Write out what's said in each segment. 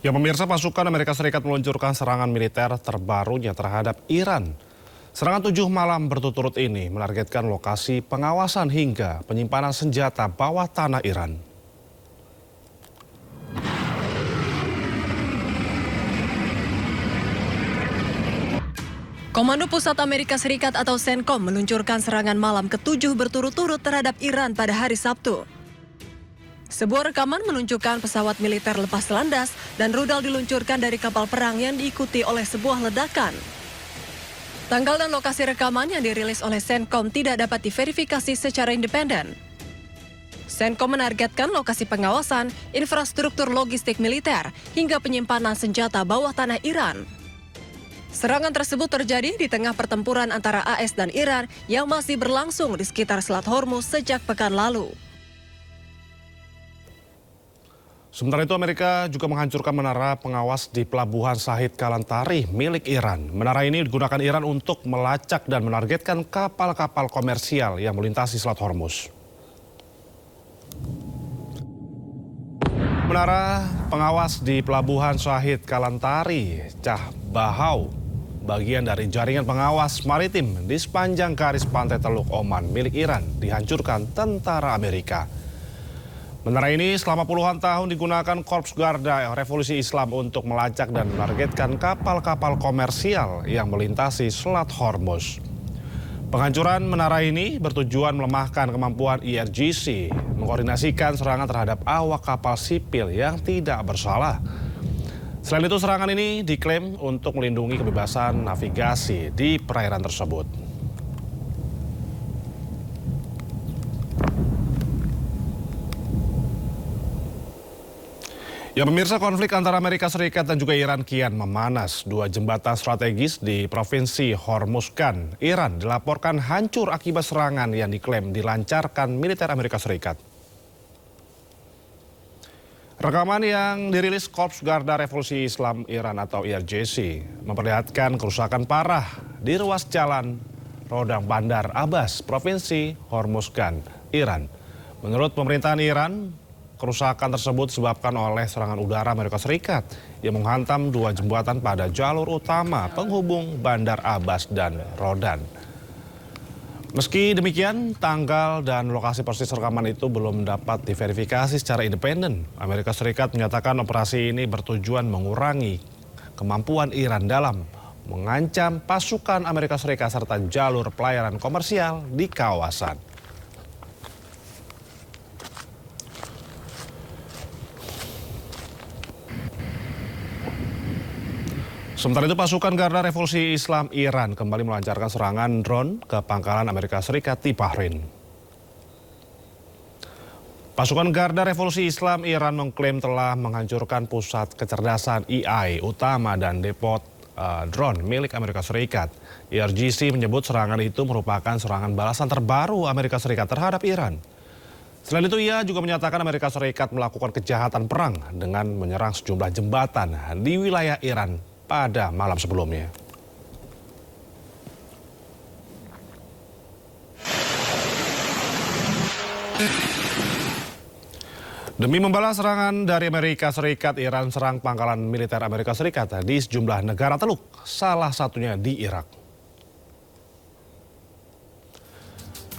Ya pemirsa, pasukan Amerika Serikat meluncurkan serangan militer terbarunya terhadap Iran. Serangan 7 malam berturut-turut ini menargetkan lokasi pengawasan hingga penyimpanan senjata bawah tanah Iran. Komando Pusat Amerika Serikat atau CENTCOM meluncurkan serangan malam ke-7 berturut-turut terhadap Iran pada hari Sabtu. Sebuah rekaman menunjukkan pesawat militer lepas landas dan rudal diluncurkan dari kapal perang yang diikuti oleh sebuah ledakan. Tanggal dan lokasi rekaman yang dirilis oleh CENTCOM tidak dapat diverifikasi secara independen. CENTCOM menargetkan lokasi pengawasan, infrastruktur logistik militer, hingga penyimpanan senjata bawah tanah Iran. Serangan tersebut terjadi di tengah pertempuran antara AS dan Iran yang masih berlangsung di sekitar Selat Hormuz sejak pekan lalu. Sementara itu, Amerika juga menghancurkan menara pengawas di Pelabuhan Shahid Kalantari milik Iran. Menara ini digunakan Iran untuk melacak dan menargetkan kapal-kapal komersial yang melintasi Selat Hormuz. Menara pengawas di Pelabuhan Shahid Kalantari, Cah Bahau, bagian dari jaringan pengawas maritim di sepanjang garis pantai Teluk Oman milik Iran, dihancurkan tentara Amerika. Menara ini selama puluhan tahun digunakan Korps Garda Revolusi Islam untuk melacak dan menargetkan kapal-kapal komersial yang melintasi Selat Hormuz. Penghancuran menara ini bertujuan melemahkan kemampuan IRGC mengkoordinasikan serangan terhadap awak kapal sipil yang tidak bersalah. Selain itu, serangan ini diklaim untuk melindungi kebebasan navigasi di perairan tersebut. Ya pemirsa, konflik antara Amerika Serikat dan juga Iran kian memanas. Dua jembatan strategis di Provinsi Hormuzgan, Iran dilaporkan hancur akibat serangan yang diklaim dilancarkan militer Amerika Serikat. Rekaman yang dirilis Korps Garda Revolusi Islam Iran atau IRGC memperlihatkan kerusakan parah di ruas jalan Rodang Bandar Abbas, Provinsi Hormuzgan, Iran. Menurut pemerintahan Iran, kerusakan tersebut disebabkan oleh serangan udara Amerika Serikat yang menghantam dua jembatan pada jalur utama penghubung Bandar Abbas dan Rodan. Meski demikian, tanggal dan lokasi persis rekaman itu belum dapat diverifikasi secara independen. Amerika Serikat menyatakan operasi ini bertujuan mengurangi kemampuan Iran dalam mengancam pasukan Amerika Serikat serta jalur pelayaran komersial di kawasan. Sementara itu, pasukan Garda Revolusi Islam Iran kembali melancarkan serangan drone ke pangkalan Amerika Serikat di Bahrain. Pasukan Garda Revolusi Islam Iran mengklaim telah menghancurkan pusat kecerdasan AI utama dan depot drone milik Amerika Serikat. IRGC menyebut serangan itu merupakan serangan balasan terbaru Amerika Serikat terhadap Iran. Selain itu, ia juga menyatakan Amerika Serikat melakukan kejahatan perang dengan menyerang sejumlah jembatan di wilayah Iran pada malam sebelumnya. Demi membalas serangan dari Amerika Serikat, Iran serang pangkalan militer Amerika Serikat di sejumlah negara Teluk, salah satunya di Irak.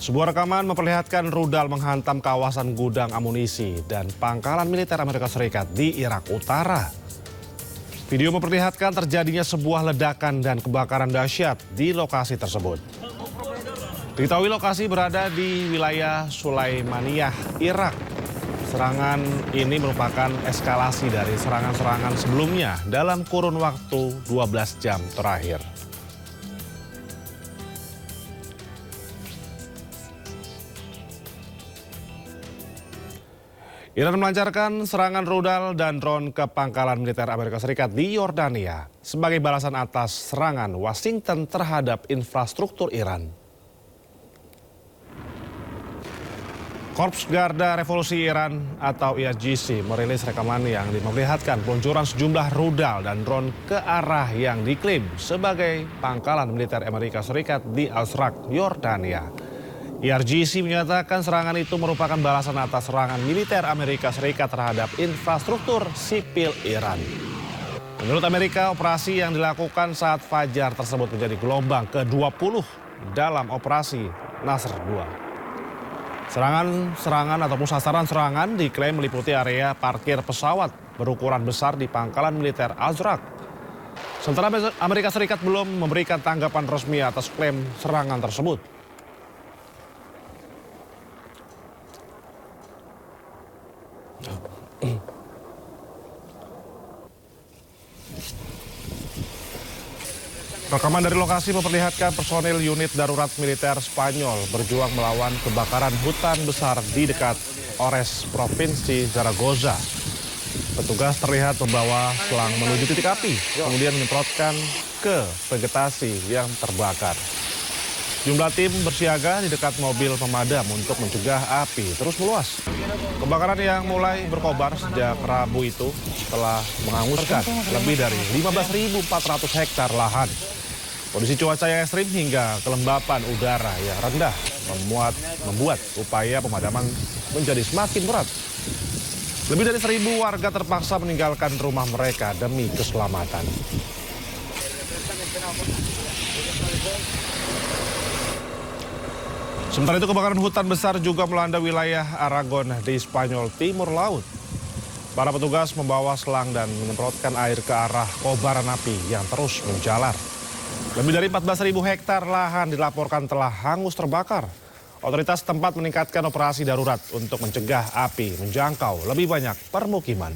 Sebuah rekaman memperlihatkan rudal menghantam kawasan gudang amunisi dan pangkalan militer Amerika Serikat di Irak Utara. Video memperlihatkan terjadinya sebuah ledakan dan kebakaran dahsyat di lokasi tersebut. Diketahui lokasi berada di wilayah Sulaimaniyah, Irak. Serangan ini merupakan eskalasi dari serangan-serangan sebelumnya dalam kurun waktu 12 jam terakhir. Iran melancarkan serangan rudal dan drone ke pangkalan militer Amerika Serikat di Yordania sebagai balasan atas serangan Washington terhadap infrastruktur Iran. Korps Garda Revolusi Iran atau IRGC merilis rekaman yang memperlihatkan peluncuran sejumlah rudal dan drone ke arah yang diklaim sebagai pangkalan militer Amerika Serikat di Al-Sraq, Yordania. IRGC menyatakan serangan itu merupakan balasan atas serangan militer Amerika Serikat terhadap infrastruktur sipil Iran. Menurut Amerika, operasi yang dilakukan saat fajar tersebut menjadi gelombang ke-20 dalam operasi Nasr 2. Serangan ataupun sasaran serangan diklaim meliputi area parkir pesawat berukuran besar di pangkalan militer Azraq. Sementara Amerika Serikat belum memberikan tanggapan resmi atas klaim serangan tersebut. Rekaman dari lokasi memperlihatkan personil unit darurat militer Spanyol berjuang melawan kebakaran hutan besar di dekat Ores, Provinsi Zaragoza. Petugas terlihat membawa selang menuju titik api, kemudian menyemprotkan ke vegetasi yang terbakar. Jumlah tim bersiaga di dekat mobil pemadam untuk mencegah api terus meluas. Kebakaran yang mulai berkobar sejak Rabu itu telah menghanguskan lebih dari 15.400 hektar lahan. Kondisi cuaca yang ekstrim hingga kelembapan udara yang rendah membuat upaya pemadaman menjadi semakin berat. Lebih dari 1.000 warga terpaksa meninggalkan rumah mereka demi keselamatan. Sementara itu kebakaran hutan besar juga melanda wilayah Aragon di Spanyol Timur Laut. Para petugas membawa selang dan menyemprotkan air ke arah kobaran api yang terus menjalar. Lebih dari 14.000 hektar lahan dilaporkan telah hangus terbakar. Otoritas setempat meningkatkan operasi darurat untuk mencegah api menjangkau lebih banyak permukiman.